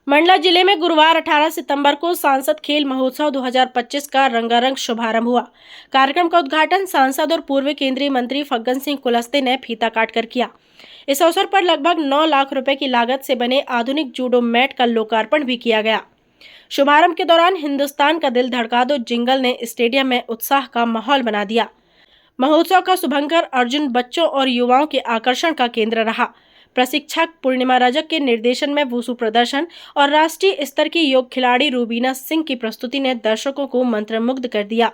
मंडला जिले में गुरुवार 18 सितंबर को सांसद खेल महोत्सव 2025 का रंगारंग शुभारंभ हुआ। कार्यक्रम का उद्घाटन सांसद और पूर्व केंद्रीय मंत्री फग्गन सिंह कुलस्ते ने फीता काटकर किया। इस अवसर पर लगभग 9 लाख रुपए की लागत से बने आधुनिक जूडो मैट का लोकार्पण भी किया गया। शुभारंभ के दौरान हिंदुस्तान का दिल धड़का दो जिंगल ने स्टेडियम में उत्साह का माहौल बना दिया। महोत्सव का शुभंकर अर्जुन बच्चों और युवाओं के आकर्षण का केंद्र रहा। प्रशिक्षक पूर्णिमा रजक के निर्देशन में वुशु प्रदर्शन और राष्ट्रीय स्तर की योग खिलाड़ी रूबीना सिंह की प्रस्तुति ने दर्शकों को मंत्रमुग्ध कर दिया।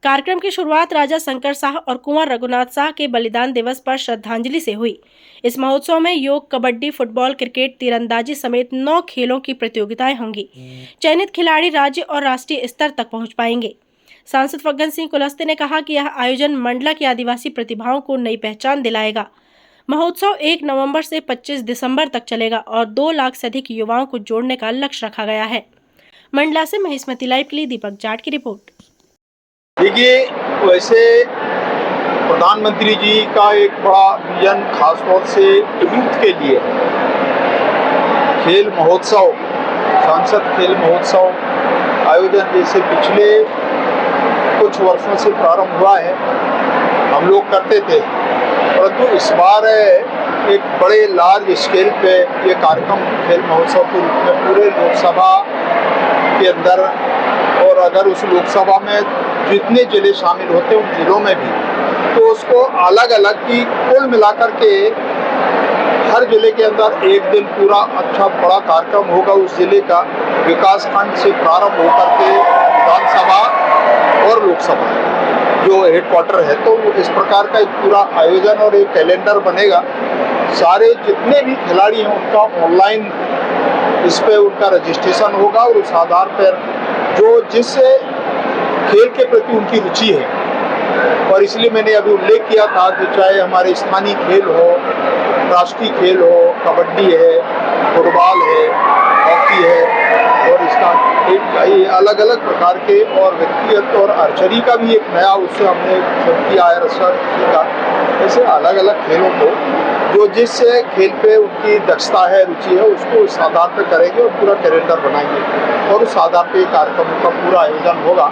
कार्यक्रम की शुरुआत राजा शंकर शाह और कुंवर रघुनाथ शाह के बलिदान दिवस पर श्रद्धांजलि से हुई। इस महोत्सव में योग, कबड्डी, फुटबॉल, क्रिकेट, तीरंदाजी समेत 9 खेलों की प्रतियोगिताएं होंगी। चयनित खिलाड़ी राज्य और राष्ट्रीय स्तर तक पहुंच पाएंगे। सांसद फग्गन सिंह कुलस्ते ने कहा कि यह आयोजन मंडला की आदिवासी प्रतिभाओं को नई पहचान दिलाएगा। महोत्सव 1 नवंबर से 25 दिसंबर तक चलेगा और 2 लाख से अधिक युवाओं को जोड़ने का लक्ष्य रखा गया है। मंडला से महेशमती लाइव के लिए दीपक जाट की रिपोर्ट। देखिए, वैसे प्रधानमंत्री जी का एक बड़ा विजन खासतौर से यूथ के लिए खेल महोत्सव, सांसद खेल महोत्सव आयोजन जैसे पिछले कुछ वर्षों से प्रारंभ हुआ है, हम लोग करते थे, परंतु इस बार एक बड़े लार्ज स्केल पे ये कार्यक्रम खेल महोत्सव के रूप में पूरे लोकसभा के अंदर, और अगर उस लोकसभा में जितने जिले शामिल होते हैं उन जिलों में भी, तो उसको अलग अलग की कुल मिलाकर के हर जिले के अंदर एक दिन पूरा अच्छा बड़ा कार्यक्रम होगा। उस जिले का विकास खंड से प्रारंभ होकर के विधानसभा और लोकसभा जो हेडक्वार्टर है, तो इस प्रकार का एक पूरा आयोजन और एक कैलेंडर बनेगा। सारे जितने भी खिलाड़ी हैं उनका ऑनलाइन इस पे उनका रजिस्ट्रेशन होगा और उस आधार पर जो जिस खेल के प्रति उनकी रुचि है, और इसलिए मैंने अभी उल्लेख किया था कि चाहे हमारे स्थानीय खेल हो, राष्ट्रीय खेल हो, कबड्डी है, फुटबॉल है, हॉकी है, और इसका एक अलग अलग प्रकार के, और व्यक्तिगत और आर्चरी का भी एक नया उससे हमने किया है का, ऐसे अलग अलग खेलों को जो जिस खेल पे उनकी दक्षता है, रुचि है, उसको उस आधार पर करेंगे और पूरा कैलेंडर बनाएंगे और उस आधार पर कार्यक्रम का पूरा आयोजन होगा।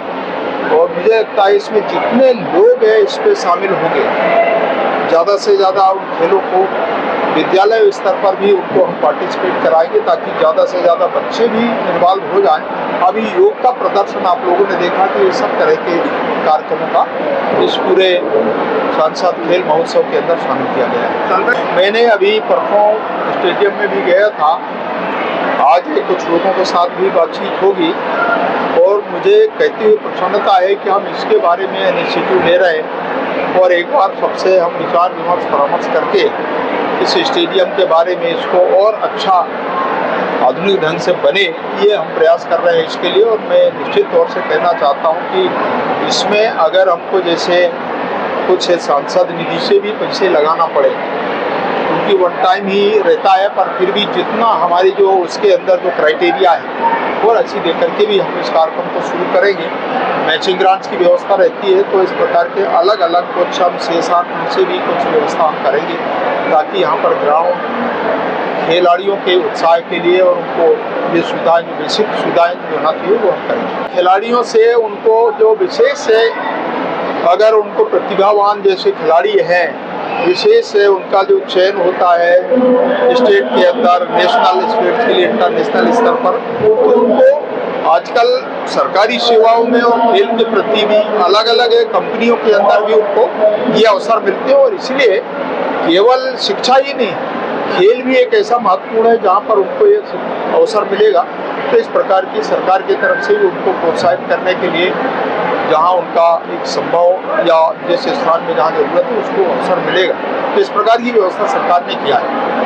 और मुझे लगता है इसमें जितने लोग हैं इस पे शामिल होंगे, ज़्यादा से ज़्यादा उन खेलों को विद्यालय स्तर पर भी उनको हम पार्टिसिपेट कराएंगे ताकि ज़्यादा से ज़्यादा बच्चे भी इन्वॉल्व हो जाएं। अभी योग का प्रदर्शन आप लोगों ने देखा कि ये सब तरह के कार्यक्रमों का इस पूरे सांसद खेल महोत्सव के अंदर शामिल किया गया है। मैंने अभी परसों स्टेडियम में भी गया था, आज कुछ लोगों के साथ भी बातचीत होगी और मुझे कहती हुई प्रसन्नता है कि हम इसके बारे में इनिशिएटिव ले रहे हैं और एक बार सबसे हम विचार विमर्श परामर्श करके इस स्टेडियम के बारे में इसको और अच्छा आधुनिक ढंग से बने, ये हम प्रयास कर रहे हैं इसके लिए। और मैं निश्चित तौर से कहना चाहता हूँ कि इसमें अगर हमको जैसे कुछ सांसद निधि से भी पैसे लगाना पड़े, क्योंकि वन टाइम ही रहता है, पर फिर भी जितना हमारी जो उसके अंदर जो क्राइटेरिया है और अच्छी दे करके भी हम इस कार्यक्रम को शुरू करेंगे। मैचिंग ग्रांट्स की व्यवस्था रहती है, तो इस प्रकार के अलग अलग कुछ हम 6-7 से भी कुछ व्यवस्था हम करेंगे ताकि यहाँ पर ग्राउंड खिलाड़ियों के उत्साह के लिए और उनको ये सुविधाएं, जो बेसिक सुविधाएं जो होना चाहिए वो हम करेंगे। खिलाड़ियों से उनको जो विशेष है, अगर उनको प्रतिभावान जैसे खिलाड़ी हैं, विशेष से उनका जो चयन होता है स्टेट के अंदर, नेशनल स्टेट के लिए इंटरनेशनल स्तर पर, तो उनको आजकल सरकारी सेवाओं में और खेल के प्रति भी अलग अलग कंपनियों के अंदर भी उनको ये अवसर मिलते हैं। और इसलिए केवल शिक्षा ही नहीं, खेल भी एक ऐसा महत्वपूर्ण है जहाँ पर उनको ये अवसर मिलेगा। तो इस प्रकार की सरकार की तरफ से भी उनको प्रोत्साहित करने के लिए जहाँ उनका एक संभव या जिस स्थान में जहाँ जरूरत है उसको अवसर मिलेगा, तो इस प्रकार की व्यवस्था सरकार ने किया है।